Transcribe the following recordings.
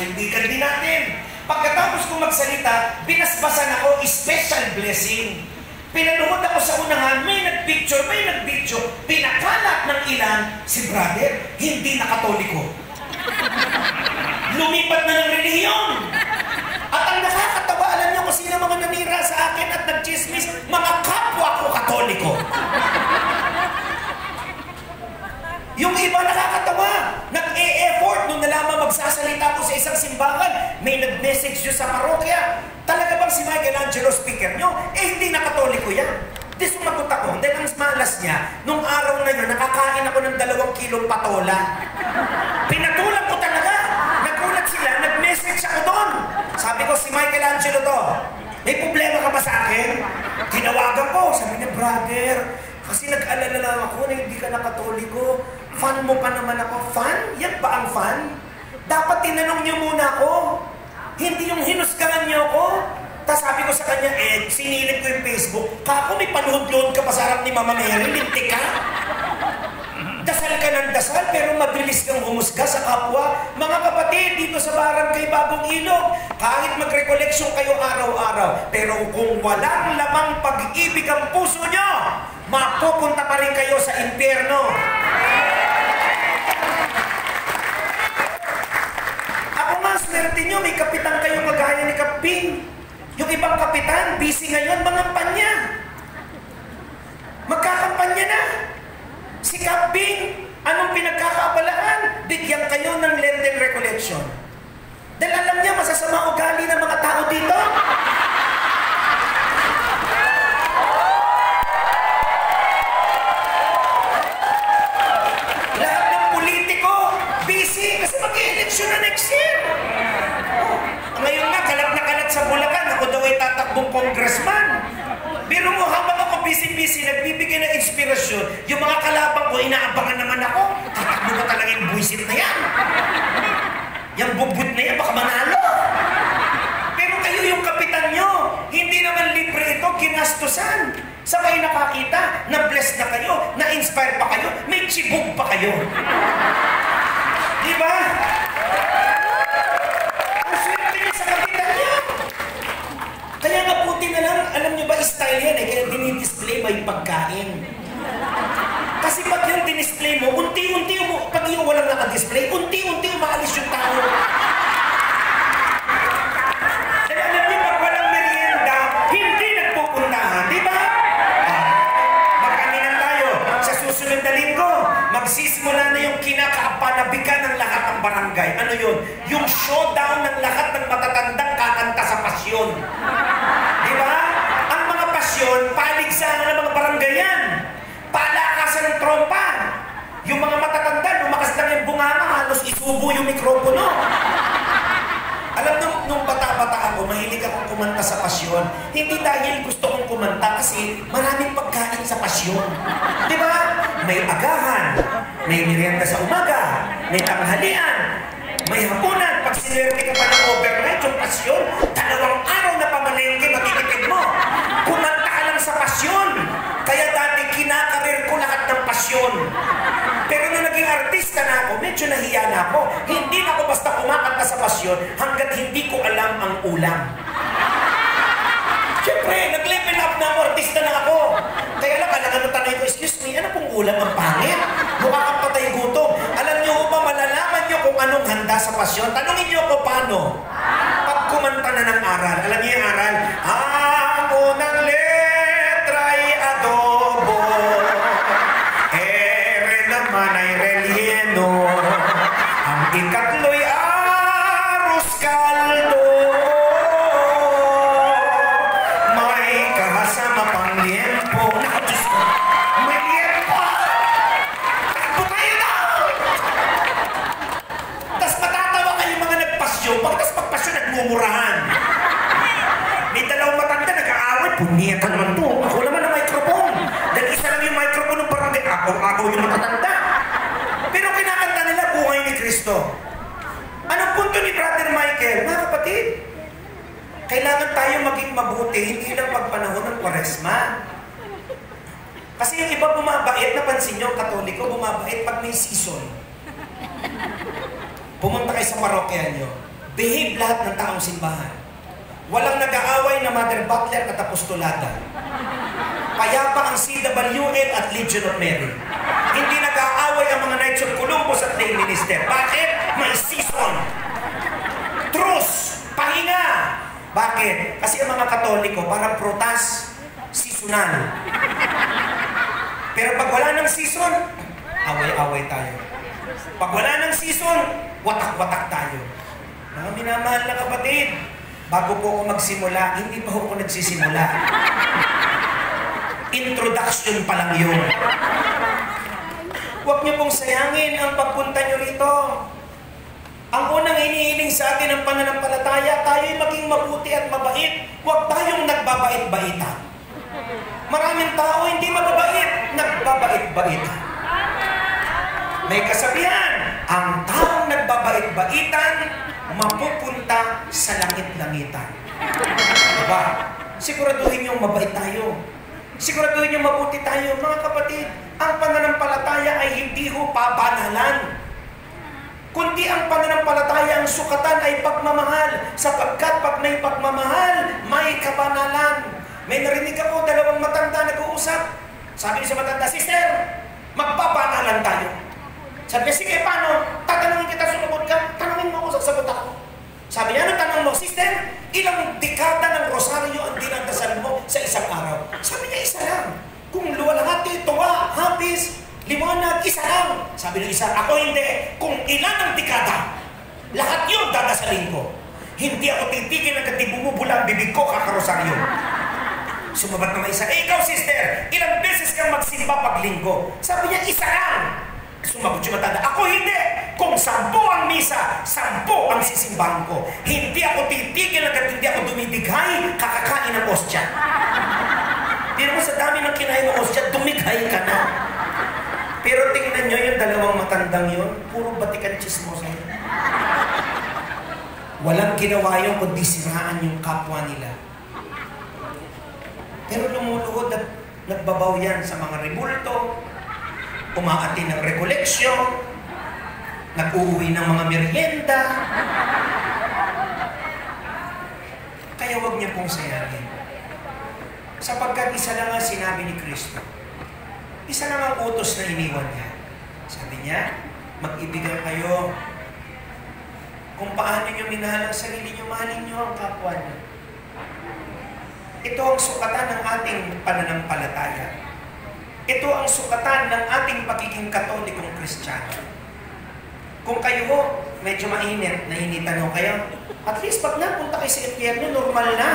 kaibigan din natin. Pagkatapos kong magsalita, binasbasan ako, special blessing. Pinanuhod ako sa unahan, may nag-picture, pinakalat ng ilan, si brother, hindi na Katoliko. Lumipat na ng relihiyon. At ang nakakatawa, alam niyo kung sino mga nanira sa akin at nag-chismis, mga kapwa ko Katoliko. Yung iba nakakatawa, nag-e-effort nung nalaman magsasalita ko sa isang simbahan, may nag-message nyo sa parokya. Talaga bang si Michelangelo speaker nyo? Hindi na Katoliko yan. Di sumagot ako. Dahil ang malas niya, nung araw na yun, nakakain ako ng 2 kilong patola. Pinatulang ko talaga. Nagulat sila, nag-message ako doon. Sabi ko, si Michelangelo to. May problema ka ba sa akin? Tinawagan ko. Sabi niya, brother, kasi nag-alala lang ako na hindi ka na Katoliko. Fan mo pa naman ako. Fan? Yan ba ang fan? Dapat tinanong niyo muna ako. Hindi yung hinusgahan niyo ako. Tapos sabi ko sa kanya, sinilip ko yung Facebook. Kako, may paluhod-luhod ka pa sa harap ni Mama Mary, lintik ka. Dasal ka ng dasal, pero mabilis kang humusga sa kapwa. Mga kapatid, dito sa Barangay Bagong Ilog, kahit mag-recollection kayo araw-araw, pero kung walang lamang pag-ibig ang puso nyo, mapupunta pa rin kayo sa impyerno. Ako nga, swerte nyo, may kapitan kayo magaya ni Kaping. Yung ibang kapitan, busy ngayon, mangampanya. Magkakampanya na. Si Kaping, anong pinagkakaabalaan? Bigyan kayo ng Lenten recollection. Dahil alam niya, masasama ugali ng mga tao dito. Lahat ng politiko, busy kasi mag-eleksyon na next year. Ngayon nga, kalat na kalat sa Bulacan, ako daw ay tatakbong congressman. Pero mo, habang ako busy-busy, nagbibigay ng inspirasyon, yung mga kalabang ko, inaabangan naman ako. Tatakbo ka talaga yung buisit na yan. Yung bugbut na yan, baka manalo. Pero kayo yung kapitan nyo, hindi naman libre ito, ginastusan. Sa kayo nakakita, na-bless na kayo, na-inspire pa kayo, may chibog pa kayo. Diba? Kaya nga puti na lang, alam nyo ba, style yan kaya dinidisplay may pagkain. Kasi pag yung dinisplay mo, unti-unti mo, pag yung walang nakadisplay, unti-unti umaalis yung tao. Dahil alam nyo, pag walang merienda, hindi nagpupuntahan, di ba? Magkaninan tayo. Sa susunod na linggo, magsisimula na yung kinakapanabikan ng lahat ng barangay. Ano yun? Yung showdown ng lahat ng matatandang kakanta sa pasyon. Diba? Ang mga pasyon, paligsahan ng mga baranggayan. Palakasan ng trompa. Yung mga matatanda, lumakas lang yung bunganga, halos isubo yung mikropono. Alam nung bata-bata ako, mahilig akong kumanta sa pasyon. Hindi dahil gusto kong kumanta kasi maraming pagkain sa pasyon. Diba? May agahan, may merienda sa umaga, may tanghalian, may hapunan. Pag sinwerte ka pa ng overnight, yung pasyon, 2 araw na pamalengke, matitipid mo. Kumanta ka lang sa pasyon. Kaya dati kinakarir ko lahat ng pasyon. Pero nung naging artista na ako, medyo nahiya na ako. Hindi na ako basta kumakanta sa pasyon hanggat hindi ko alam ang ulam. Siyempre, nag-level up na ako, artista na ako. Kaya lang, kailangan ng tanay ko, excuse me, ano pong ulam ang pangit? Mukha kang patay gutom. Alam niyo ba, malalaman niyo kung anong handa sa pasyon? Tanungin niyo ako paano? Pag kumanta na ng aral. Alam niyo yung aral? Ang unang letra ay adobo. Ere naman ay relleno. Ang ikatlo'y arroz caldo. May kahasama pang liempo. Naku, Diyos ko. May liempo! Takbo tayo na! Tapos matatawa kayo mga nagpasyo. Pagkas pagpasyo, nagmumurahan. May 2 matanda, nag-aaway. Punyeta naman to. Ako naman ang microphone. Dahil isa lang yung microphone ng barangay. Ako yung matatanda. Pero kinakanta nila buhay ni Kristo. Anong punto ni Brother Michael? Mga kapatid, kailangan tayo maging mabuti, hindi lang pagpanahon ng Kwaresma. Kasi yung iba bumabait, napansin nyo, Katoliko, bumabait pag may season. Pumunta kayo sa parokya nyo. behave lahat ng taong simbahan. Walang nag-aaway na Mother Butler at Apostolada. Payapa ang CWL at Legion of Mary. Hindi nag-aaway ang mga Knights of Columbus at lay minister. Bakit? May season. Truce. Pahinga. Bakit? Kasi ang mga Katoliko parang prutas, seasonal. Pero pag wala ng season, away-away tayo. Pag wala ng season, watak-watak tayo. Mga minamahal na kapatid, bago po ako magsimula, hindi pa ako nagsisimula. Introduction pa lang yun. Huwag niyo pong sayangin ang pagpunta niyo rito. Ang unang hinihiling sa atin ng pananampalataya, tayo'y maging mabuti at mabait. Huwag tayong nagbabait-baitan. Maraming tao hindi mababait, nagbabait-baitan. May kasabihan, ang taong nagbabait-baitan, mapupunta sa langit-langitan. Diba? Siguraduhin niyong mabait tayo. Siguraduhin niyong mabuti tayo. Mga kapatid, ang pananampalataya ay hindi ho pabanalan. Kundi ang pananampalataya, ang sukatan ay pagmamahal. Sapagkat pag may pagmamahal, may kabanalan. May narinig ako, dalawang matanda nag-uusap. Sabi niya sa matanda, "Sister, magpapanalan tayo." Sabi niya, "Sige, paano? Tatanungin kita, sumagot ka. Tanungin mo ako, sasagot ako." Sabi niya, "Ano tanong mo, sister? Ilang dekada ng rosaryo ang dinadasal mo sa isang araw?" Sabi niya, "Isa lang. Kung luwalhati, tuwa, hapis, liwanag, isa lang." Sabi ng isa, "Ako hindi. Kung ilan ang dekada, lahat yun dadasalin ko. Hindi ako titigil hanggat di bumubula ang bibig ko kakarosaryo." Sumabat naman isa, "Ikaw, sister, ilang beses kang magsimba pag linggo?" Sabi niya, "Isa lang." Sumagot yung matanda, "Ako hindi. Kung 10 ang misa, 10 ang sisimbahan ko. Hindi ako titigil hanggat hindi ako dumidighay, kakakain ng ostya." Di naman sa dami ng kinain ng ostya, dumighay ka na. Pero tingnan nyo yung dalawang matandang yun, puro batikan chismosa yun. Walang ginawa yun kundi siraan yung kapwa nila. Pero lumuluhod at nagbabaw yan sa mga rebulto, umaati ng rekoleksyon, nag-uuwi ng mga merienda. Kaya huwag niyo pong sayangin. Sapagkat isa lang ang sinabi ni Kristo. Isa lang ang utos na iniwan niya. Sabi niya, mag-ibigan kayo. Kung paano niyo minahal ang sarili niyo, mahalin niyo ang kapwa niyo. Ito ang sukatan ng ating pananampalataya. Ito ang sukatan ng ating pagiging Katolikong Kristiyano. Kung kayo ho, medyo mainit, nainitan ho kayo, at least pag napunta kayo sa impyerno, normal na.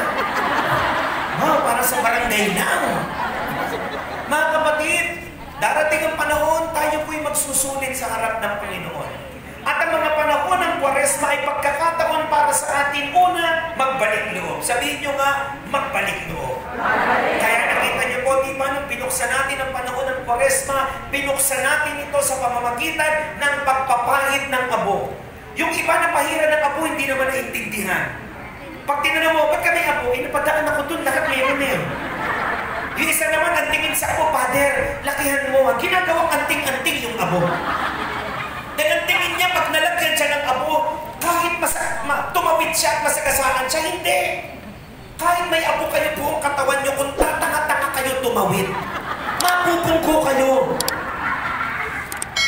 Wow, para sa barangay na. Mga kapatid, darating ang panahon, tayo po'y magsusulit sa harap ng Panginoon. At ang mga panahon ng Kwaresma ay pagkakataon para sa atin. Una, magbalik loob. Sabihin nyo nga, magbalik loob. Kaya nakita nyo po, di ba, nung binuksan natin ang panahon ng Kwaresma, binuksan natin ito sa pamamagitan ng pagpapahid ng abo. Yung iba na pahira ng abo, hindi naman naintindihan. Pag tinanong mo, ba't kami abo? Napadaan ako dun, lahat meron eh. Yung isa naman, antingin sa abo, "Father, lakihan mo." Ginagawang anting-anting yung abo. Dahil ang tingin niya, pag nalagyan siya ng abo, kahit tumawid siya at masagasaan siya, hindi. Kahit may abo kayo buong katawan niyo, kung tatanga-tanga kayo tumawid, mapupungko kayo.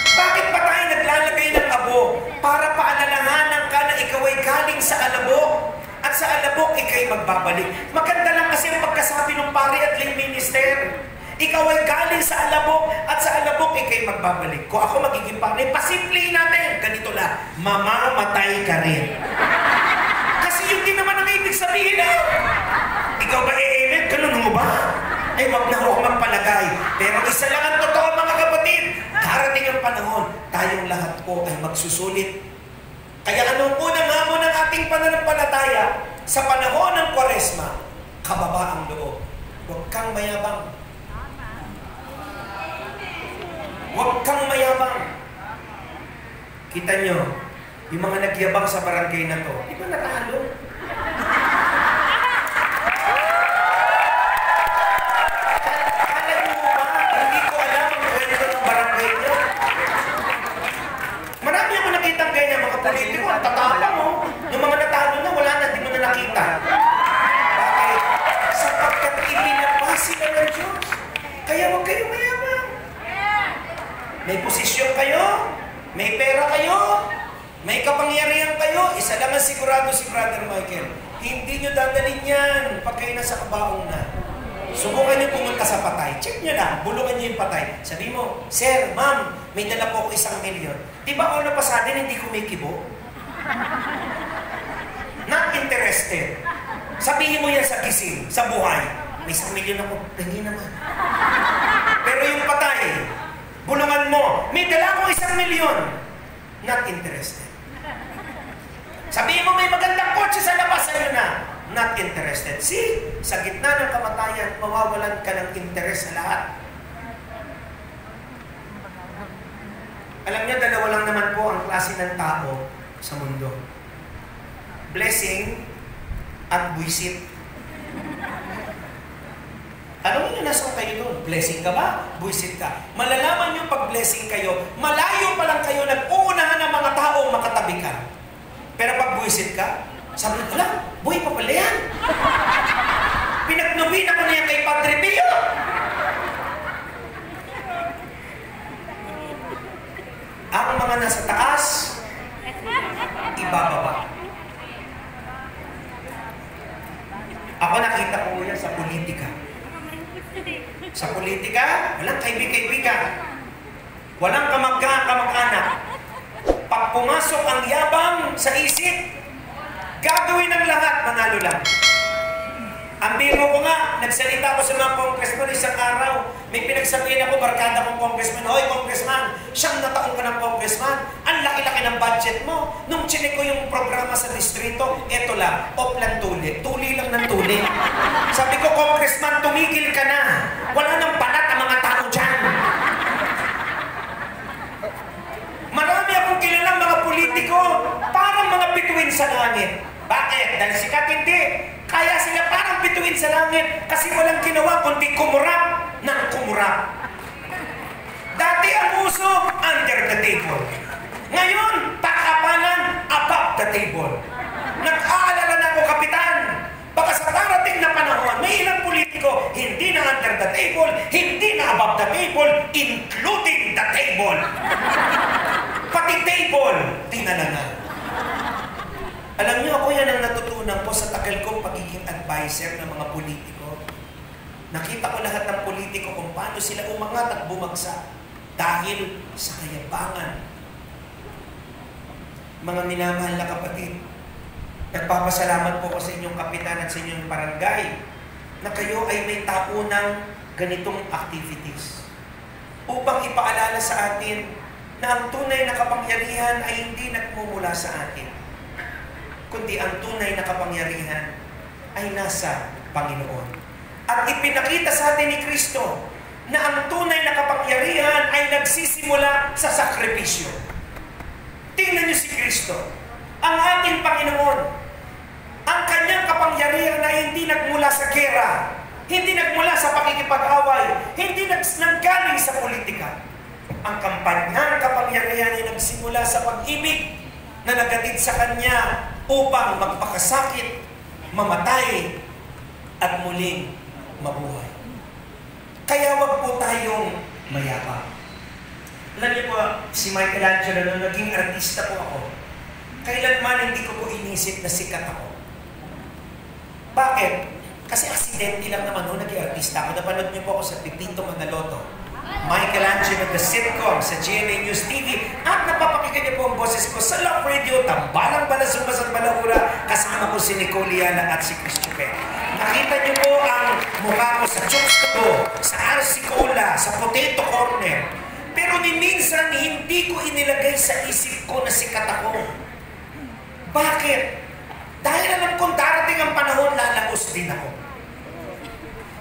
Bakit ba tayo naglalagay ng abo? Para paalalahanan ka na ikaw ay galing sa alabok, at sa alabok ikay magbabalik. Maganda lang kasi ang pagkasabi ng pari at lay minister. Ikaw ay galing sa alabok at sa alabok ikay magbabalik. Kung ako magiging pari, pasimplihin natin. Ganito lang, mamamatay ka rin. Kasi yun din naman ang ibig sabihin na. Ikaw ba e-amen? Ganun mo ba? Ay, wag na ako magpalagay. Pero isa lang ang totoo, mga kapatid. Darating ang panahon, tayong lahat po ay magsusulit. Kaya anong unang hamon ng ating pananampalataya sa panahon ng Kwaresma? Kababaang loob. Huwag kang mayabang. Huwag kang mayabang. Kita nyo, yung mga nagyabang sa barangay na to, di ba natalo? Kala nyo ba, hindi ko alam ang kwento ng barangay nyo. Marami ako nakitang ganyan, mga politiko, ang tatapang mo. Yung mga Kaya huwag kayong mayabang. May posisyon kayo, may pera kayo, may kapangyarihan kayo, isa lang ang sigurado si Brother Michael. Hindi nyo dadalhin yan pag kayo nasa kabaong na. Subukan nyo pumunta sa patay. Check nyo lang, bulungan nyo yung patay. Sabi mo, Sir, Ma'am, may dala po ako 1 milyon. Di ba ako na pa sa atin, hindi kumikibo? Not interested. Sabihin mo yan sa gising, sa buhay. May 1 milyon ako, hindi naman. Pero yung patay, bulungan mo, may dala akong 1 milyon. Not interested. Sabihin mo, may magandang kotse sa labas, sa'yo na. Not interested. See, sa gitna ng kamatayan, mawawalan ka ng interes sa lahat. Alam niyo, dalawa lang naman po ang klase ng tao sa mundo. Blessing at buwisit. Alam niyo, nasaan kayo doon? Blessing ka ba? Buwisit ka. Malalaman niyo pag blessing kayo, malayo pa lang kayo, nag-uunahan ng mga taong makatabi ka. Pero pag buwisit ka, sabi ko lang, buhay pa pala yan. Pinagnubin ako niya kay Padre Pio. Ang mga nasa taas, ibababa. Ako nakita ko yan sa politika. Sa politika, walang kaibig-kaibigan. Walang kamag-anak. Pag pumasok ang yabang sa isip, gagawin ang lahat, manalo lang. Ang biro ko nga, nagsalita ko sa mga congressman isang araw. May pinagsabihin ako, barkada kong congressman, hoy congressman, siyang nataong ka ng congressman, ang laki-laki ng budget mo. Nung chinek ko yung programa sa distrito, eto lang, oplan tuli. Tuli lang ng tuli. Sabi ko, congressman, tumigil ka na. Wala nang balat ang mga tao dyan. Marami akong kilalang mga politiko, parang mga bituin sa langit. Bakit? Dahil sikat hindi. Kaya sila parang bituin sa langit kasi walang ginawa kundi kumurap ng kumurap. Dati ang uso, under the table. Ngayon, pakapalan, above the table. Nag-aalala na ako, Kapitan. Baka sa darating na panahon, may ilang politiko, hindi na under the table, hindi na above the table, including the table. Pati table, dinalanan. Alam niyo, ako yan ang natutunan ko sa tagal kong pagiging advisor ng mga politiko. Nakita ko lahat ng politiko kung paano sila umangat at bumagsak dahil sa kayabangan. Mga minamahal na kapatid, nagpapasalamat po ko sa inyong kapitan at sa inyong barangay na kayo ay may taunang ganitong activities upang ipaalala sa atin na ang tunay na kapangyarihan ay hindi nagmumula sa atin, kundi ang tunay na kapangyarihan ay nasa Panginoon. At ipinakita sa atin ni Kristo na ang tunay na kapangyarihan ay nagsisimula sa sakripisyo. Tingnan niyo si Kristo, ang ating Panginoon. Ang kanyang kapangyarihan ay hindi nagmula sa gera, hindi nagmula sa pakikipag-away, hindi nanggaling sa politika. Ang kampanyang kapangyarihan ay nagsimula sa pag-ibig na nagatid sa kanya upang magpakasakit, mamatay, at muling mabuhay. Kaya wag po tayong mayabang. Alam niyo po, si Michelangelo, nung naging artista po ako, kailanman hindi ko po inisip na sikat ako. Bakit? Kasi aksidente lang naman nung naging artista ako. Napanood niyo po ako sa Pipito Manaloto, Michelangelo, the sitcom sa GMA News TV, at napapakinggan niyo po ang boses ko sa Love Radio, Tambalang Balasubas at Balaura, kasama ko si Nicole Liana at si Chris Chupe. Nakita niyo po ang mukha ko sa Chokstodo, sa RC Cola, sa Potato Corner. Pero ni minsan, hindi ko inilagay sa isip ko na sikat ako. Bakit? Dahil alam kong darating ang panahon, lalabos din ako.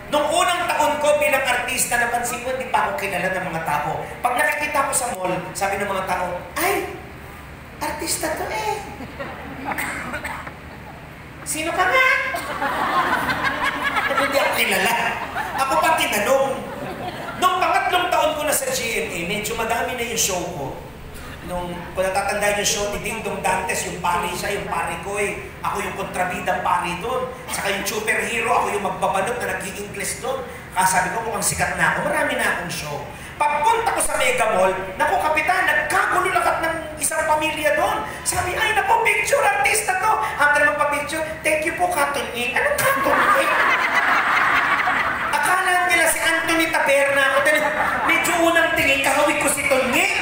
Nung unang taon ko bilang artista, napansin ko, hindi pa ako kilala ng mga tao. Pag nakikita ko sa mall, sabi ng mga tao, ay, artista to eh. Sino ka nga? Hindi ako kilala. Ako pa tinanong. Nung pangatlong taon ko na sa GMA, medyo madami na yung show ko. kung natatandaan yung show ni Ding Dong Dantes, yung pari siya, yung pari ko eh. Ako yung kontrabidang pari doon. Saka yung superhero, ako yung magbabalot na nag-i-English doon. Sabi ko, mukhang sikat na ako. Marami na akong show. Pagpunta ko sa Mega Mall, naku kapitan, nagkagulo lakat ng isang pamilya doon. Sabi, ay naku, picture artista to. After magpa-picture, thank you po, Cotton Ink. Anong Cotton Ink? Akala nila si Anthony Taberna ako. Medyo unang tingin, kahawig ko si Tongi.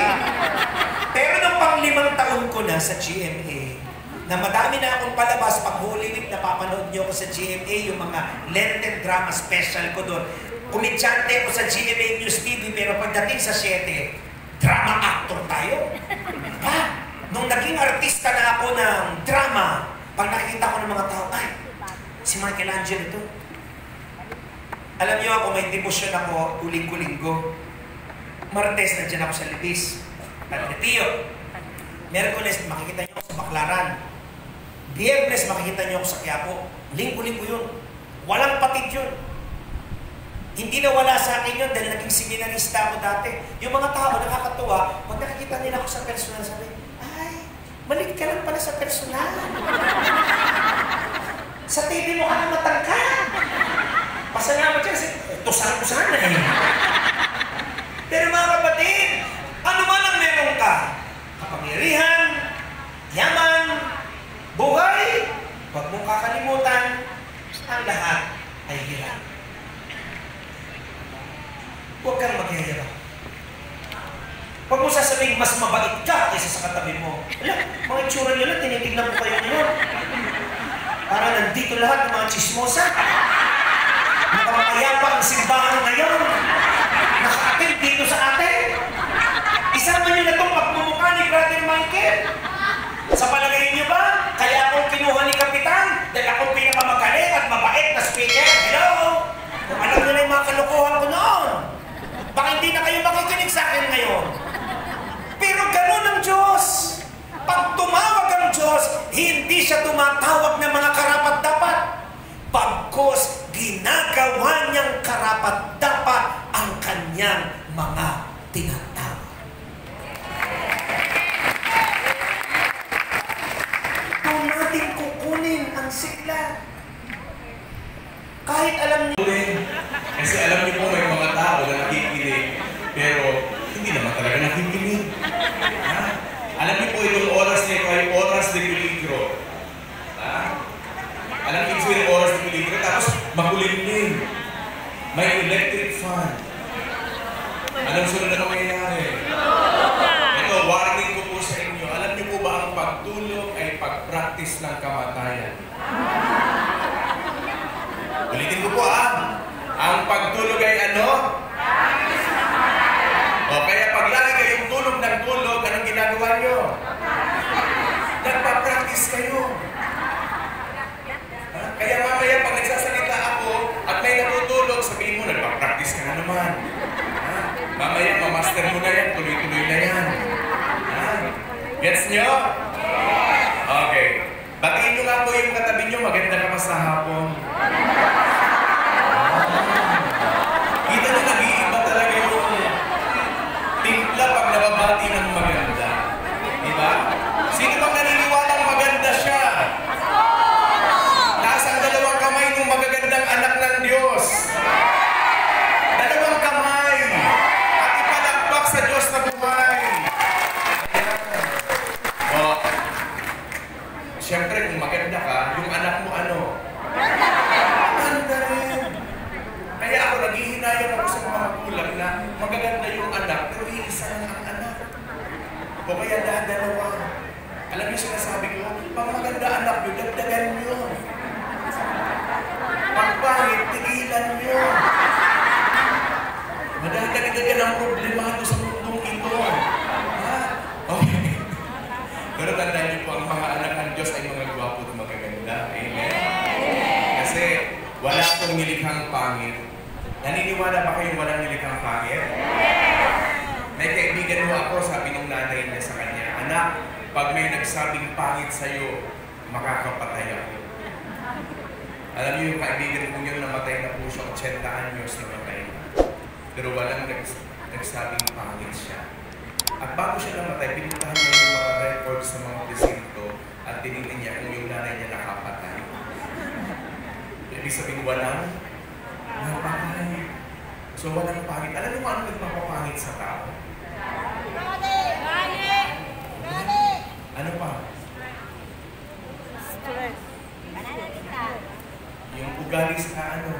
Pero nung pang-5 taon ko na sa GMA, na madami na akong palabas, pag Holy Week, napapanood niyo ako sa GMA, yung mga Lenten drama special ko doon. Kumidyante ko sa GMA News TV, pero pagdating sa 7, drama actor tayo. Ha? Nung naging artista na ako ng drama, pag nakikita ko ng mga tao, ay, si Michelangelo ito. Alam niyo ako, may devotion ako, linggo-linggo. Martes, nandiyan ako sa Libis. Pagdetiyo. Merkules, makikita niyo ako sa Baclaran. Biyernes, makikita niyo ako sa Quiapo. Linggo-linggo yun. Walang patid yun. Hindi na wala sa akin yun dahil naging seminarista ako dati. Yung mga tao, nakakatuwa, pag nakikita nila ako sa personal, sabi, ay, malit ka lang pala sa personal. Sa TV mo ka na matangkad. Pasalamat siya kasi tusan ko sana eh. Pero mga kapatid, ano man ang meron ka, kapangyarihan, yaman, buhay, huwag mong kakalimutan, ang lahat ay hirap. Huwag kang magyayabang. Huwag mo sasabing mas mabait ka kaysa sa katabi mo. Wala, mga itsura nyo lang, tinitignan mo kayo ngayon. Para nandito lahat ng mga chismosa. Nakamayapa ang simbahan ngayon. Naka-attend dito sa atin. Isama nyo na itong pagmumukha ni Brother Michael. Sa palagay niyo ba, kaya akong kinuha ni Kapitan dahil akong pinakamagaling at mabait na speaker? Hello? Kung alam nyo na yung mga kalokohan ko noon, baka hindi na kayo makikinig sa akin ngayon. Pero ganun ang Diyos. Pag tumawag ang Diyos, hindi siya tumatawag ng mga karapat-dapat. Pagkos ginagawa niyang karapat-dapat ang kanyang mga tinatawag. Doon natin kukunin ang sigla. Kahit alam niyo. Kasi alam niyo po may mga tao na nakikinig, pero hindi naman talaga nakikinig. Ha? Alam niyo po itong oras na ito ay oras de peligro. Ha? Alam niyo po yung oras de peligro, tapos makulimlim. May electric fan. Anong sunod na mangyayari? Ito, warning ko po sa inyo. Alam niyo po ba ang pagtulog ay pag-practice ng kamatayan? Ulitin ko po ang pagtulog ay ano? O kaya pag lagi kayong tulog ng tulog, anong ginagawa nyo? Nagpa-practice kayo. Kaya mamaya pag nagsasalita ako at may natutulog, sabihin mo, nagpa-practice ka na naman. Mamaya mamaster mo na yan, tuloy-tuloy na yan. Gets nyo? Okay. Batiin nyo nga po yung katabi nyo, maganda ka pa sa hapon. Kita nyo, nag-iiba talaga yung timpla pag nababati ng maganda. Diba? Sino bang naniniwalang maganda siya? Taas ang dalawang kamay ng magagandang anak ng Diyos. Dalawang kamay. At ipalakpak sa Diyos na buhay. O, siyempre kung maganda ka, yung anak mo ano? Maganda rin. Kaya ako naghihinayang ako sa mga magulang na magaganda yung anak, pero iisa lang ang anak. O kaya dalawa. Alam niyo sinasabi ko, pag maganda anak nyo, dagdagan nyo. Pag pangit, tigilan nyo. Madagdagan ang problemado sa mundong ito. Ha? Okay. Pero tandaan niyo po, ang mga anak ng Diyos ay mga gwapo at magaganda. Amen? Kasi wala akong nilikhang pangit. Naniniwala ba kayong walang nilikhang pangit? May kaibigan mo ako, sabi ng nanay niya sa kanya, anak, pag may nagsabing pangit sa'yo, makakapatay ako. Alam niyo yung kaibigan ko yun, namatay na po siya, 80 anyos namatay na. Pero walang nagsabing pangit siya. At bago siya namatay, pinuntahan niya yung mga records sa mga presinto at tinignan niya kung yung nanay niya nakapatay. Ibig sabihin, walang napatay. So, walang pangit. Alam niyo kung ano nagpapapangit sa tao? Ano pa? Yung ugali sa ano?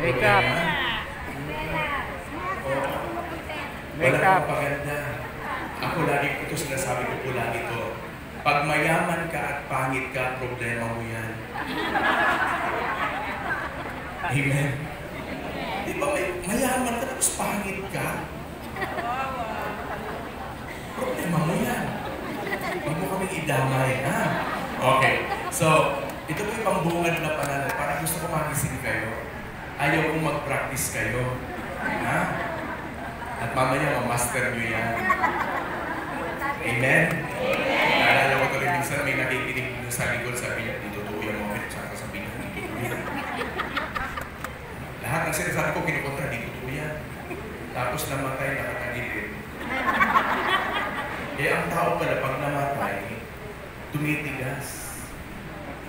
Makeup. Walang paganda. Ako lagi ko ito, sinasabi ko po lagi ito. Pag mayaman ka at pangit ka, problema mo yan. Amen. Di ba mayaman ka tapos pangit ka? Problema mo yan. Huwag mo kaming idamay, ha? Okay. So, ito po yung pambungad na pananalig. Parang gusto ko magising kayo. Ayaw kong mag-practice kayo. Ha? At mamaya, ma-master nyo yan. Amen? Naalala ko ito rin minsan, may nakikinig sa likod, sabi niya, dito to yung moment, saka sabi niya, dito to yan. Lahat ng sinasabi ko, kinukontra, dito to yan. Tapos namatay, nakatagilid. Kaya ang tao pala, pag namatay, tumitigas.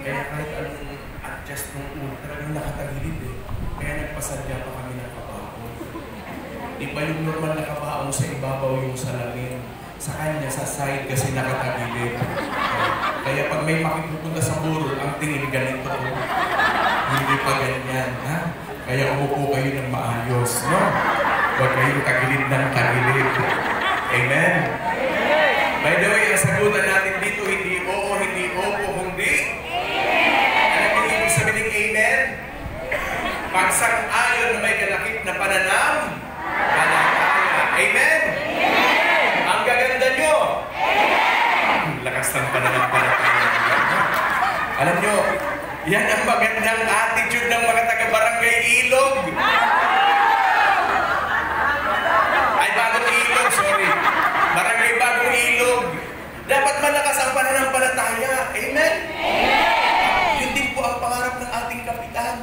Kaya kahit anong adjust ng ulo, talagang nakatagilid eh. Kaya nagpasadya pa kami ng kabaon. Di ba yung normal na kabaon sa ibabaw yung salamin? Sa kanya, sa side kasi nakatagilid. Kaya pag may makipupunta sa burol, ang tingin ganito. Hindi pa ganyan, ha? Kaya umupo kayo ng maayos, no? Huwag kayong tagilid ng tagilid. Amen? By the way, ang sagutan natin dito, hindi oo, hindi opo, hindi. Alam niyo ibig sabihin ng amen? Pagsang-ayon na may kalakip na pananam, palataya. Amen? Ang gaganda nyo. Lakas ng pananampalataya. Alam nyo, yan ang magandang attitude ng mga taga-barangay Ilog. Ay, Bagong Ilog, sorry. Barangay Bagong Ilog. Dapat malakas ang pananampalataya. Amen? Yun din po ang pangarap ng ating kapitan.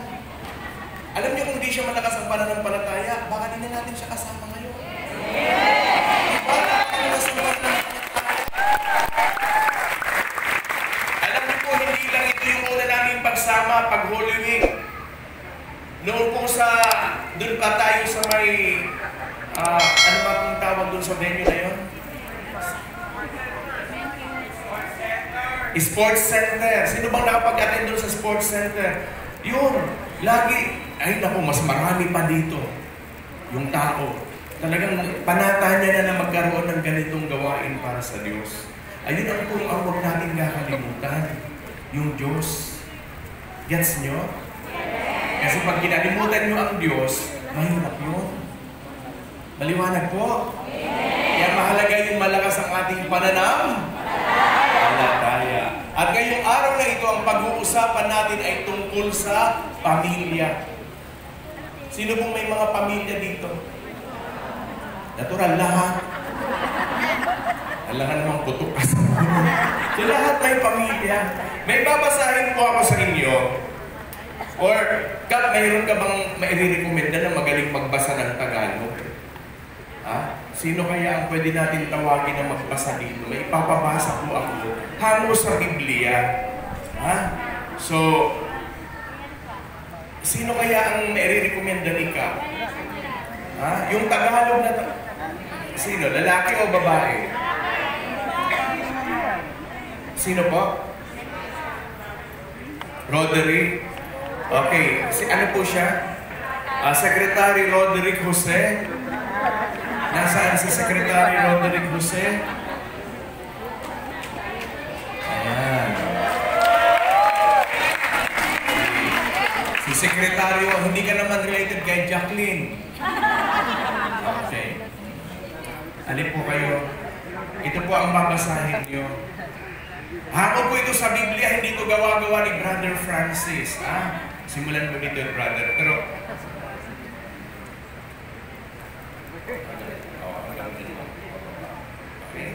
Alam niyo kung hindi siya malakas ang pananampalataya, baka din na natin siya kasama ngayon. Alam niyo po, hindi lang ito yung una namin pagsama pag Holy Week. Noon po doon pa tayo sa may, ano ba kung tawag doon sa venue na yun? Sports Center. Sino bang nakapag-attend doon sa Sports Center? Yun, lagi, ay naku, mas marami pa dito yung tao. Talagang panata niya na magkaroon ng ganitong gawain para sa Diyos. Ayun ang kung ang huwag natin kakalimutan. Yung Diyos. Gets nyo? Kasi pag kinalimutan nyo ang Diyos, mahirap yun. Maliwanag po. Kaya mahalaga yung malakas ang ating pananam. Palataya. At ngayong araw na ito, ang pag-uusapan natin ay tungkol sa pamilya. Sino pong may mga pamilya dito? Natural, lahat. Alam namang putok ka sa so, lahat may pamilya. May babasahin po ako sa inyo. Or, Kat, mayroon ka bang maire-recommenda na magaling magbasa ng Tagalog? Ha? Sino kaya ang pwede natin tawagin na magbasa dito? May ipapabasa po ako hango sa Biblia. Ha? So, sino kaya ang maire-recommenda ni Kat? Ha? Yung Tagalog na sino? Lalaki o babae? Sino po? Roderick? Okay. Ano po siya? Secretary Roderick Jose? Nasaan si Secretary Roderick Jose? Ayan. Si Secretary, hindi ka naman related kay Jacqueline. Okay. Alin po kayo? Ito po ang babasahin niyo. Hango po ito sa Biblia, hindi ito gawa-gawa ni Brother Francis. Simulan mo dito, brother. Pero, okay.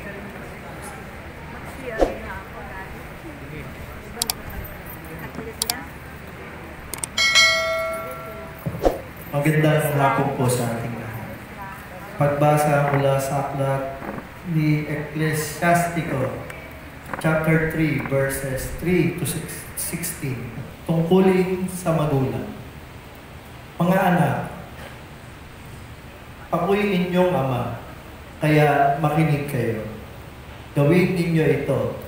Magandang hapon po sa ating lahat. Pagbasa mula sa aklat ni Ecclesiastico, chapter 3, verses 3 to 16, tungkulin sa magulang. Mga anak, ako'y inyong ama, kaya makinig kayo. Gawin ninyo ito,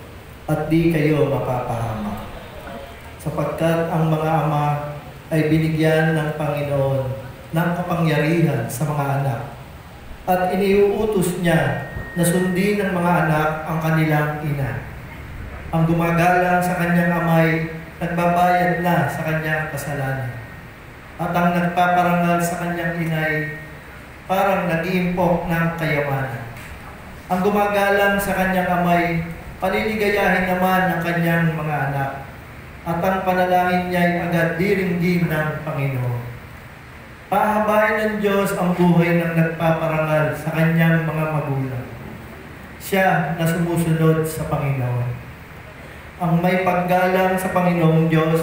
at di kayo mapapahamak. Sapagkat ang mga ama ay binigyan ng Panginoon ng kapangyarihan sa mga anak, at iniuutos niya na sundin ng mga anak ang kanilang ina. Ang gumagalang sa kanyang amay, nagbabayad na sa kanyang kasalanan. At ang nagpaparangal sa kanyang inay, parang nag-iimpok ng kayamanan. Ang gumagalang sa kanyang amay, paliligayahin naman ng kanyang mga anak. At ang panalangin niya ay agad diringgin ng Panginoon. Pahabain ng Diyos ang buhay ng nagpaparangal sa kanyang mga magulang. Siya na sumusunod sa Panginoon. Ang may paggalang sa Panginoong Diyos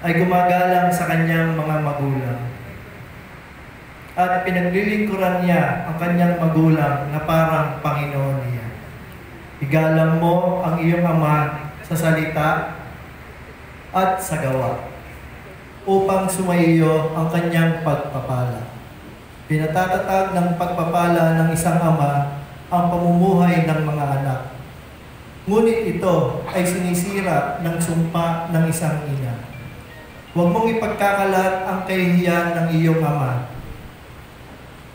ay gumagalang sa kanyang mga magulang. At pinaglilingkuran niya ang kanyang magulang na parang Panginoon niya. Igalang mo ang iyong ama sa salita at sa gawa, upang sumaiyo ang kanyang pagpapala. Pinatatatag ng pagpapala ng isang ama ang pamumuhay ng mga anak. Ngunit ito ay sinisira ng sumpa ng isang ina. Huwag mong ipagkakalat ang kahihiyan ng iyong ama,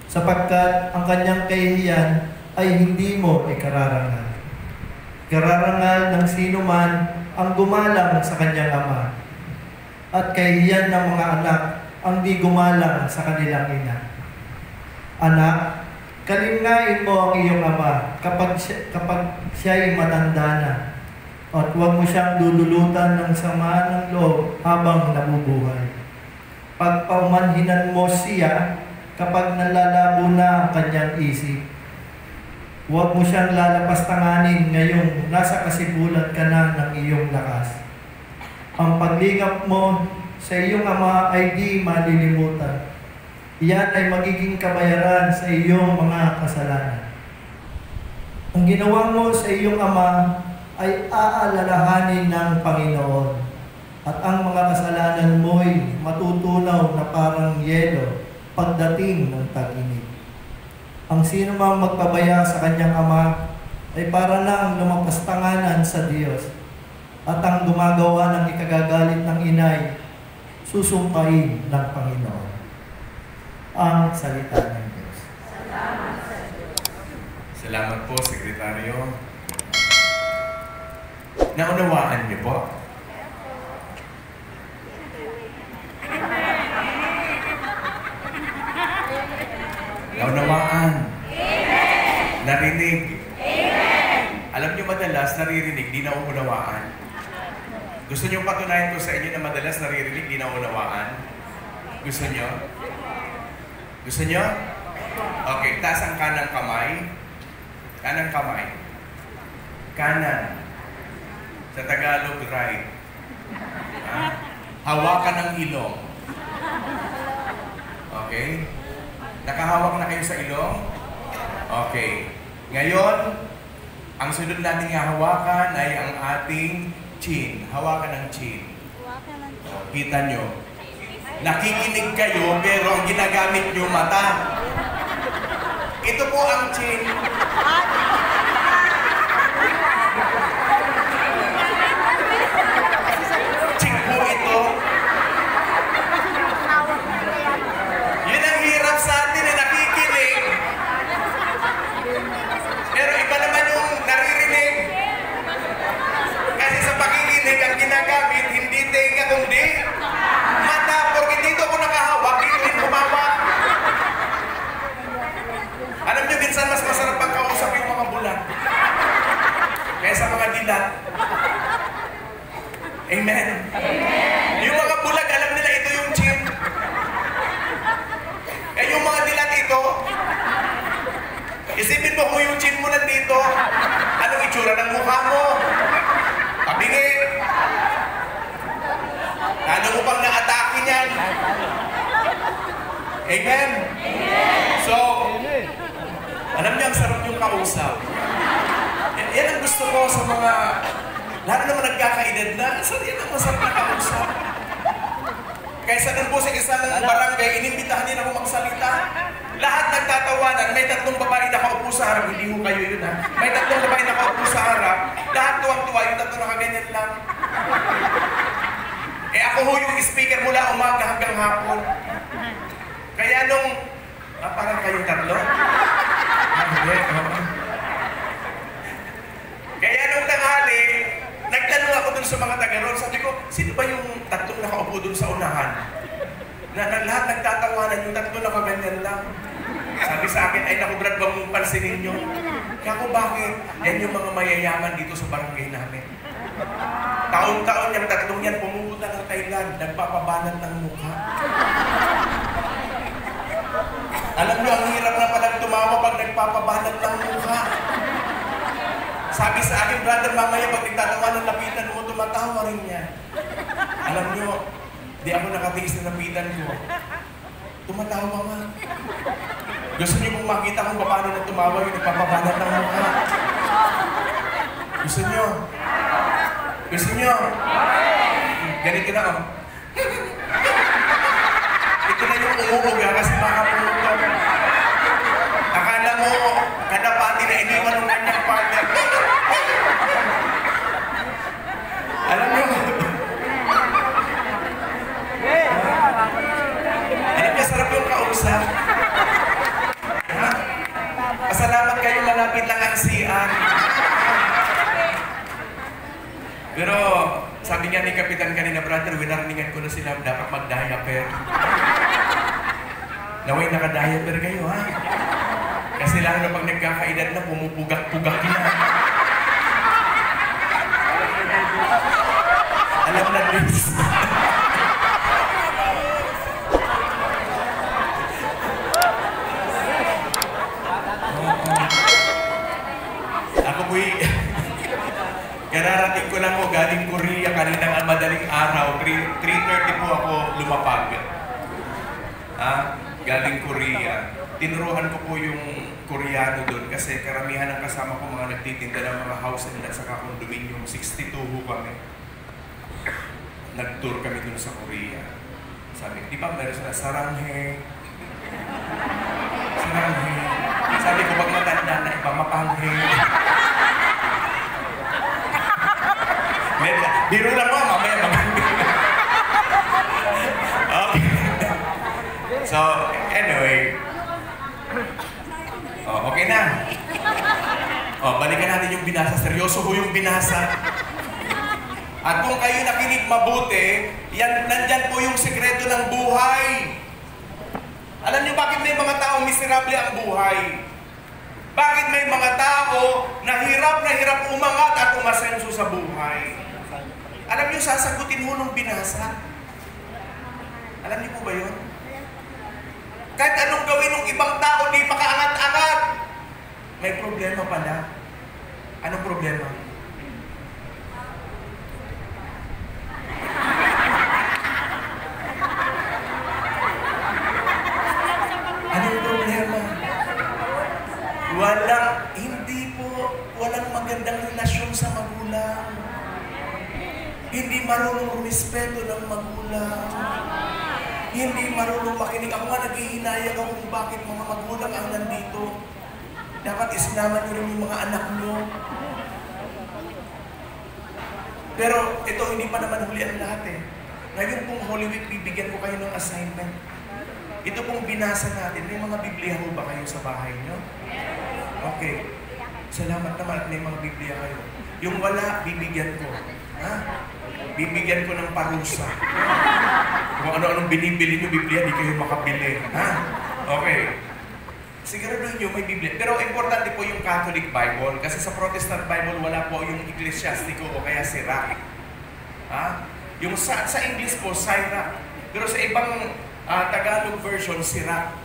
sapagkat ang kanyang kahihiyan ay hindi mo ikararangal. Kararangal ng sino man ang gumalang sa kanyang ama, at kahihiyan ng mga anak ang di gumalang sa kanilang ina. Anak, kalingain mo ang iyong ama kapag siya'y matanda na, at huwag mo siyang lululutan ng sama ng loob habang nabubuhay. Pagpaumanhinan mo siya kapag nalalabo na ang kanyang isip. Huwag mo siyang lalapastanganin ngayong nasa kasibulan ka na ng iyong lakas. Ang paglingap mo sa iyong ama ay di malilimutan. Iyan ay magiging kabayaran sa iyong mga kasalanan. Ang ginawa mo sa iyong ama ay aalalahanin ng Panginoon, at ang mga kasalanan mo'y matutunaw na parang yelo pagdating ng tag-init. Ang sino mang magpabaya sa kanyang ama ay para nang lumapastanganan sa Diyos, at ang gumagawa ng ikagagalit ng inay, susumpain ng Panginoon. Ang salita ng Diyos. Salamat po, Sekretaryo. Naunawaan niyo po? Naunawaan. Amen. Narinig. Amen. Alam niyo, madalas naririnig, di nauunawaan. Gusto niyo patunayan ko sa inyo na madalas naririnig, di nauunawaan? Gusto niyo? Gusto niyo? Okay, taas ang kanang kamay. Kanang kamay. Kanan. Sa Tagalog, right. Hawakan ng ilong. Okay? Nakahawak na kayo sa ilong? Okay. Ngayon, ang sunod nating hawakan ay ang ating chin. Hawakan ng chin. Kita nyo. Nakikinig kayo, pero ang ginagamit nyo mata. Ito po ang chin. Chin po ito. Yun ang hirap sa atin na nakikinig. Pero iba naman yung naririnig. Kasi sa pakikinig, ang ginagamit, hindi tenga kundi mata. Porque dito ko nakahawak, dito rin humawak. Alam nyo, minsan mas masarap pang kausap yung mga bulan kaya sa mga dilat. Amen? Amen. Yung mga bulag, alam nila ito yung chin. Eh yung mga dilat ito, isipin mo kung yung chin mo nandito, anong itsura ng mukha mo? Kabingi. Ano mo pang na-atake niyan? Amen? Amen. So, Alam niyo, ang sarap yung kausap. Yan ang gusto ko sa mga, lalo naman nagkakaedad na, yan ang masarap na kausap. Kaysa nun po sa isang barangay, inimbitahan din ako magsalita. Lahat nagtatawanan, may 3 babae nakaupo sa harap, hindi ho kayo yun ha. May 3 babae nakaupo sa harap, lahat tuwang-tuwa, yung 3 nakaganyan lang. Ako ho yung speaker mula umaga hanggang hapon. Kaya nung, parang kayong 3? Kaya nung tanghali, nagtanong ako dun sa mga taga-ron. Sabi ko, sino ba yung 3 nakaupo dun sa unahan? Na lahat nagtatawanan, yung 3 nakaganyan lang. Sabi sa akin, ay naku Brad, bang pansinin nyo? Kaya ko, bakit? Yan yung mga mayayaman dito sa barangay namin. Taon-taon yung 3 yan, pumunta ng Thailand, nagpapabanat ng mukha. Alam nyo, ang hirap na palang tumawa pag nagpapabanat ng mukha. Sabi sa akin, brother, mamaya pag nagtatawanan, lapitan mo, tumatawa rin niya. Alam nyo, di ako nakatiis na lapitan ko. Tumatawa nga. Gusto niyo kung makita kung paano na tumawa yung nagpapabanat ng mukha? Gusto niyo? Gusto niyo? Ganito na ako. Ito na yung umuog kasi makapulog. Akala mo, kadapati na iniwan ng kanyang partner. Alam niyo, sarap yung kausap. Pasalamat kayo, malapit lang ang CR. Pero sabi nga ni Kapitan kanina, brother, winarningan ko na sila dapat mag-diaper. Naway naka-diaper kayo, ha? Kasi lalo na pag nagkakaedad na, pumupugak-pugak na. Alam na, Liz. Ako po'y kararating ko lang po galing Korea kaninang madaling araw. 3:30 po ako lumapag. Galing Korea. Tinuruan ko po yung Koreano doon kasi karamihan ng kasama ko mga nagtitinda ng mga house nila sa condominium. 62 ho kami. Nag-tour kami doon sa Korea. Sabi, di ba meron sila saranghe? Saranghe. Sabi ko, pag matanda na iba, mapanghe. Biro lang mo, mamaya mapanghe. Okay. So, anyway. Okay na. Balikan natin yung binasa. Seryoso ho yung binasa. At kung kayo nakinig mabuti, nandyan po yung sekreto ng buhay. Alam niyo bakit may mga taong miserable ang buhay? Bakit may mga tao na hirap umangat at umasenso sa buhay? Alam niyo, sasagutin mo nung binasa. Alam niyo po ba yun? Kahit anong gawin ng ibang tao, di makaangat-angat. May problema pala. Anong problema? Anong problema? Walang magandang relasyon sa magulang. Hindi marunong rumispeto ng magulang. Hindi marunong makinig. Ako nga naghihinayang ako kung bakit mga magulang ang nandito. Dapat islaman nyo rin yung mga anak nyo. Pero ito, hindi pa naman huli ang lahat eh. Ngayon pong Holy Week, bibigyan ko kayo ng assignment. Ito pong binasa natin, may mga Biblia ho ba kayo sa bahay nyo? Okay. Salamat naman at may mga Biblia kayo. Yung wala, bibigyan ko. Ha? Bibigyan ko ng parusa. Kung ano-anong binibili nyo Biblia, di kayo makabili. Ha? Okay. Siguraduhin nyo may Biblia. Pero importante po yung Catholic Bible. Kasi sa Protestant Bible, wala po yung Ecclesiastico o kaya Sirach. Ha? Yung sa English po, Sirach. Pero sa ibang Tagalog version, Sirach.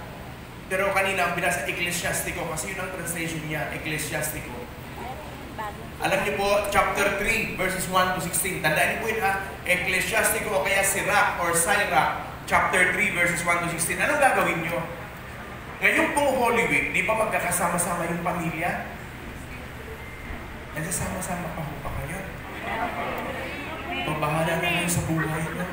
Pero kanina ang binasa Ecclesiastico kasi yun ang translation niya, Ecclesiastico. Alam niyo po, chapter 3, verses 1 to 16. Tandaan niyo po yun Ecclesiastico o kaya Sirach or Sirach, chapter 3, verses 1 to 16. Anong gagawin niyo? Ngayon pong Holy Week, di ba magkakasama-sama yung pamilya? Nagsasama-sama pa ho ba kayo? Pabahala na kayo sa buhay nyo.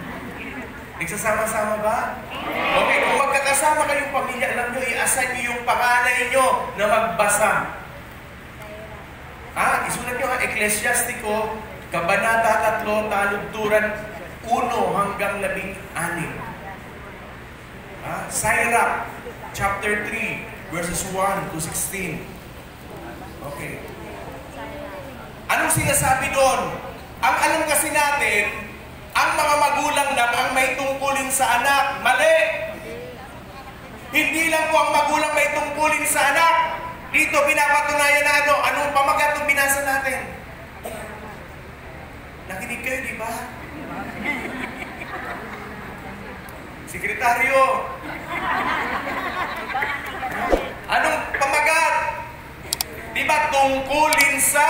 Nagsasama-sama ba? Okay, kung magkakasama kayong pamilya, alam nyo, i-assign nyo yung panganay nyo na magbasa. Isulat nyo Ecclesiastico, Kabanata 3, Taludturan 1 hanggang 16. Sirach, chapter 3, verses 1 to 16. Okay. Anong sinasabi doon? Ang alam kasi natin, ang mga magulang lang ang may tungkulin sa anak. Mali! Hindi lang po ang magulang may tungkulin sa anak. Dito pinapatunayan na anong pamagat ng binasa natin. Nakinig kayo, di ba? Sekretaryo, anong pamagat? Di ba tungkulin sa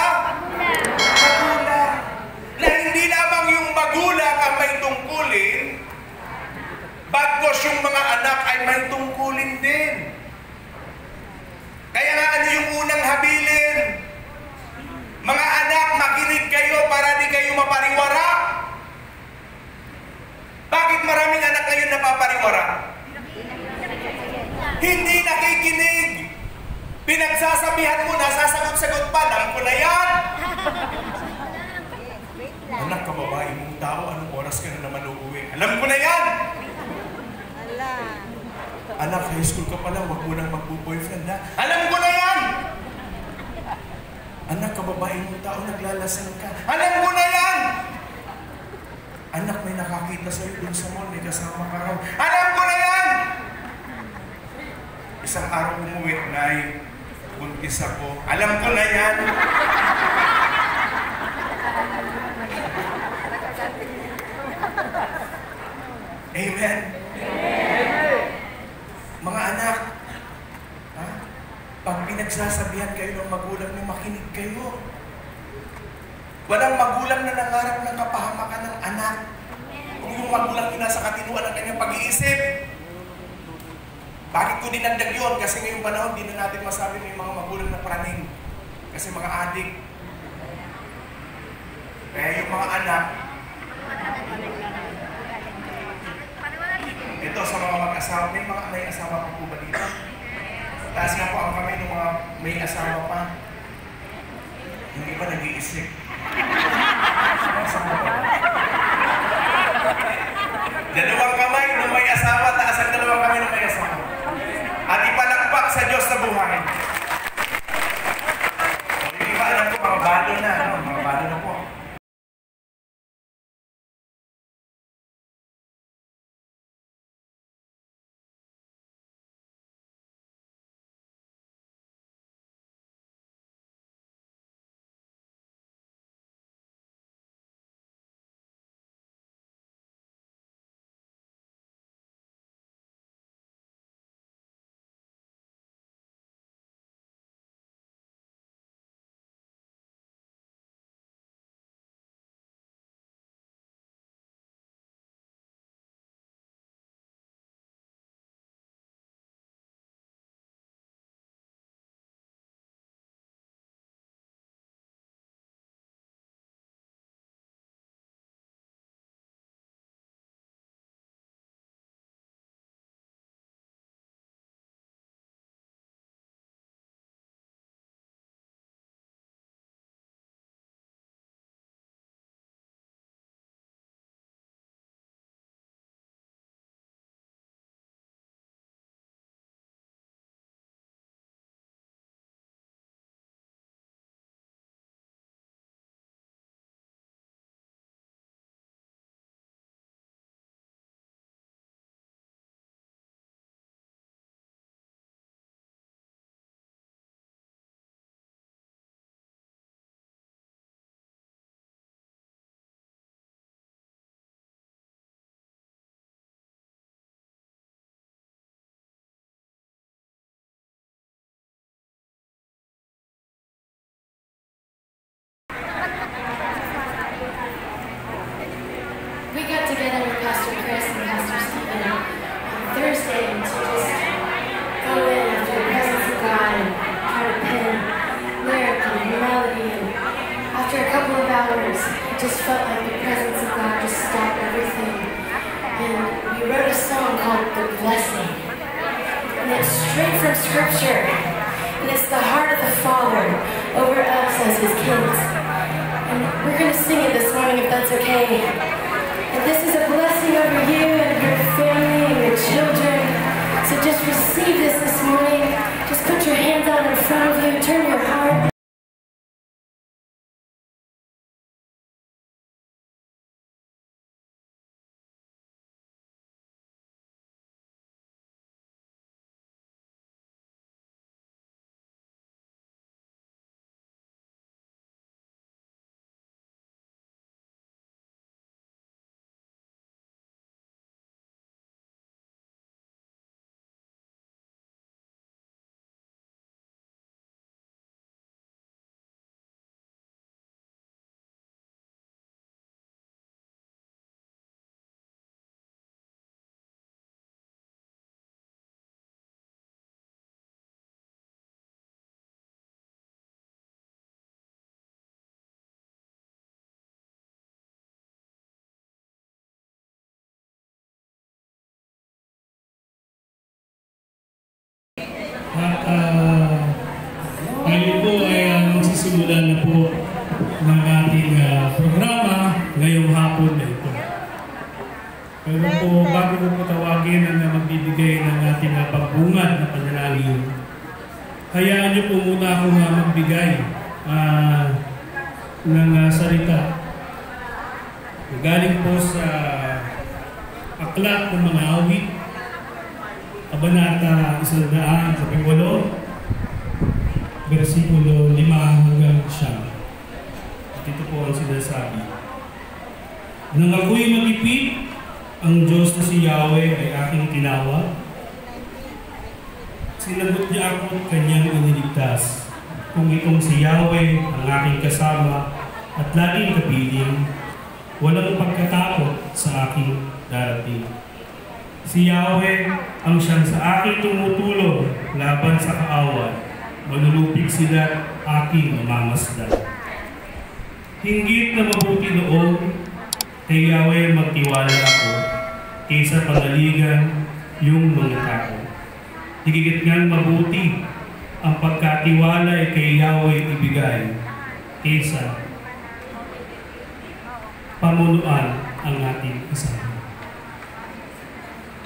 magulang? Na hindi lamang yung magulang ang may tungkulin, bagkos yung mga anak ay may tungkulin din. Kaya nga ano yung unang habilin? Mga anak, makinig kayo para di kayo mapariwara. Bakit maraming anak ngayon napapariwara? Hindi nakikinig. Pinagsasabihan mo, nasasagot-sagot pa, alam ko na yan. Anak, kababae mong tao, anong oras ka na naman uuwi? Alam ko na yan! Anak, high school ka pala, huwag mo nang magbo-boyfriend na. Alam ko na yan! Anak, kababae mong tao, naglalasal ka. Alam ko na yan! Anak, may nakakita sa'yo dun sa mall, may kasama ka raw. Alam ko na yan! Isang araw umuwi, Nay, buntis ako. Alam ko na yan! Amen? Mga anak, pag pinagsasabihan kayo ng magulang nyo, makinig kayo. Walang magulang na nangarap ng kapahamakan ng anak. Kung yung magulang nyo nasa katinuan ng kanyang pag-iisip. Bakit ko dinagdag yun? Kasi ngayong panahon, di na natin masabi may mga magulang na praning. Kasi mga adik. Kaya yung mga anak, ito sa mga mag-asawa, may asawa pa po ba dito? Taas nga po ang kamay ng mga may asawa pa. Yung iba nag-iisip. Dalawang kamay ng may asawa, taas ang dalawang kamay ng may asawa. At ipalakpak sa Diyos sa buhay. So, yung iba alam ko, mga balo na, mga balo na po. We got together with Pastor Chris and Pastor Stephen on Thursday to just go in just felt like the presence of God just stopped everything. And we wrote a song called The Blessing. And it's straight from Scripture. And it's the heart of the Father over us as His kids. And we're going to sing it this morning if that's okay. And this is a blessing over you and your family and your children. So just receive this morning. Just put your hands out in front of you. Turn your heart. Ngayon po ay magsisimula na po ng ating programa ngayong hapon na ito. Pero po bago po tawagin ang magbibigay ng ating pagbungad na panalangin, hayaan niyo po muna akong magbigay ng salita. Galing po sa Aklat ng mga Awit, Kabanata 118, versikulo 5 hanggang 9. At ito po ang sinasabi. Nang ako'y magipit, ang Diyos na si Yahweh ay aking tinawag. Sinagot niya ako at kanyang iniligtas. Kung itong si Yahweh ang aking kasama at laging kapiling, walang pagkatakot sa aking darating. Si Yahweh ang siyang sa aking tumutulong laban sa kaaway. Manulupig sila aking mamamasdan. Hinggit na mabuti noon, kay Yahweh magtiwala ako, kaysa panaligan yung mga tao. Higit ngang mabuti ang pagkatiwala kay Yahweh ibigay, kaysa pamunuan ang ating kasama.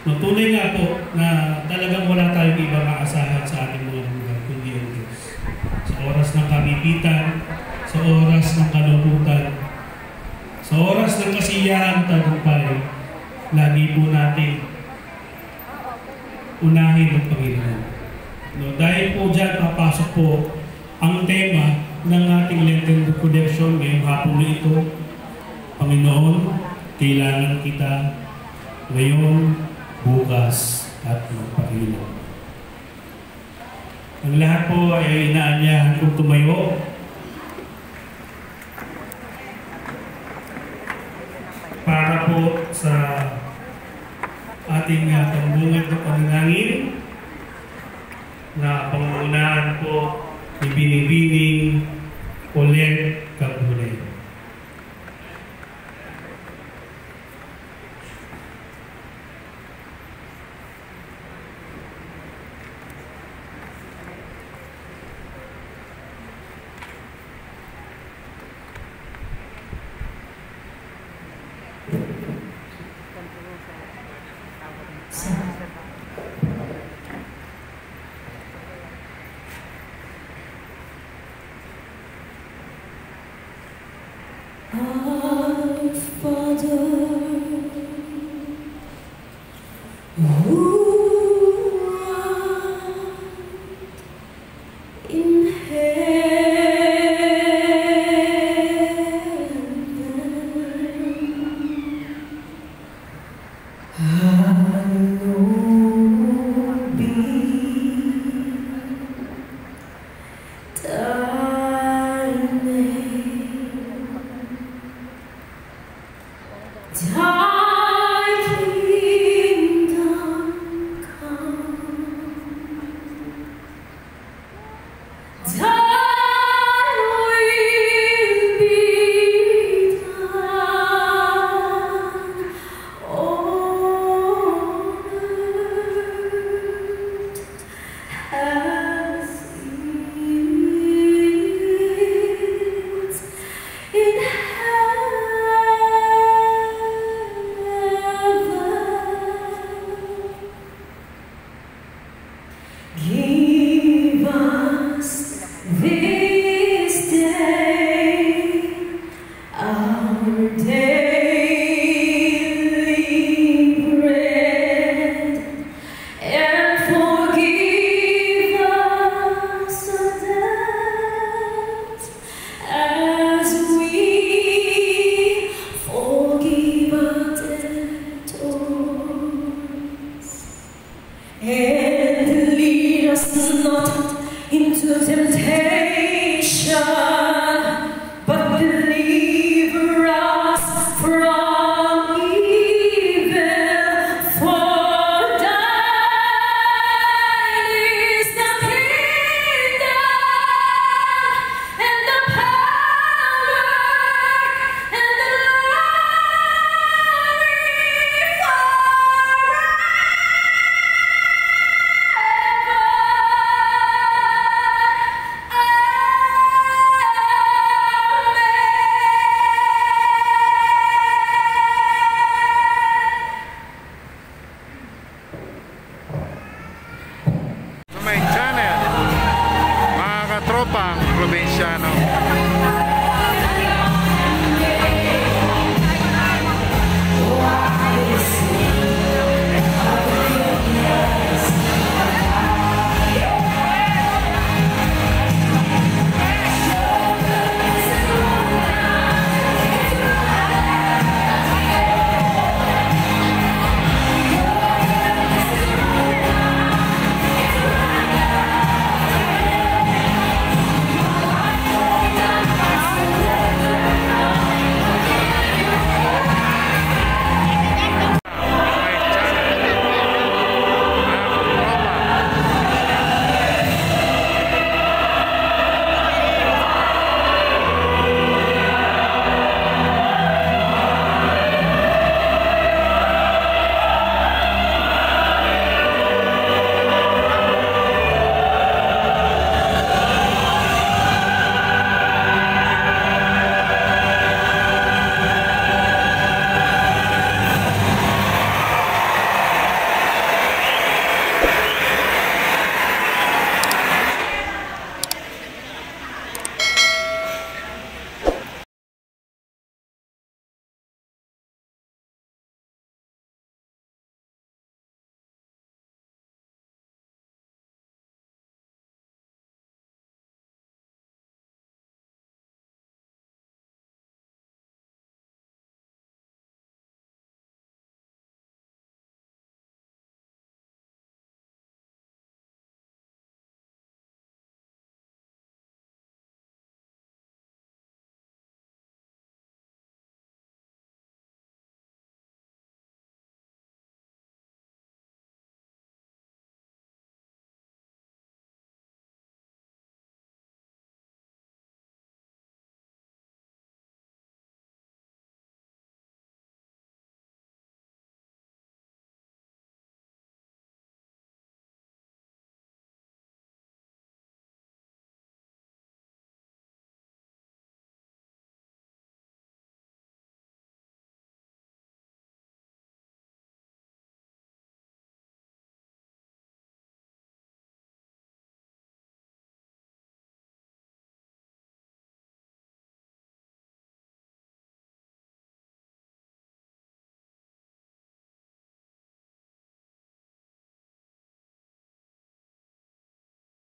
Tunay nga po na talagang wala tayong ibang maasahan sa ating mga buhay kundi ang Diyos. Sa oras ng kagipitan, sa oras ng kalungkutan, sa oras ng kasiyahan tagumpay, lagi po natin unahin ang Panginoon. Dahil po dyan, papasok po ang tema ng ating Lenten Connection ngayong hapon na ito. Panginoon, kailangan kita ngayon, bukas at magpakilala. Ang lahat po ay inaanyahan kong tumayo para po sa ating pambungad na panalangin na pangunahan po ni Binibining Oleg Cabulay. Our Father, who art in heaven, hallowed be thy name.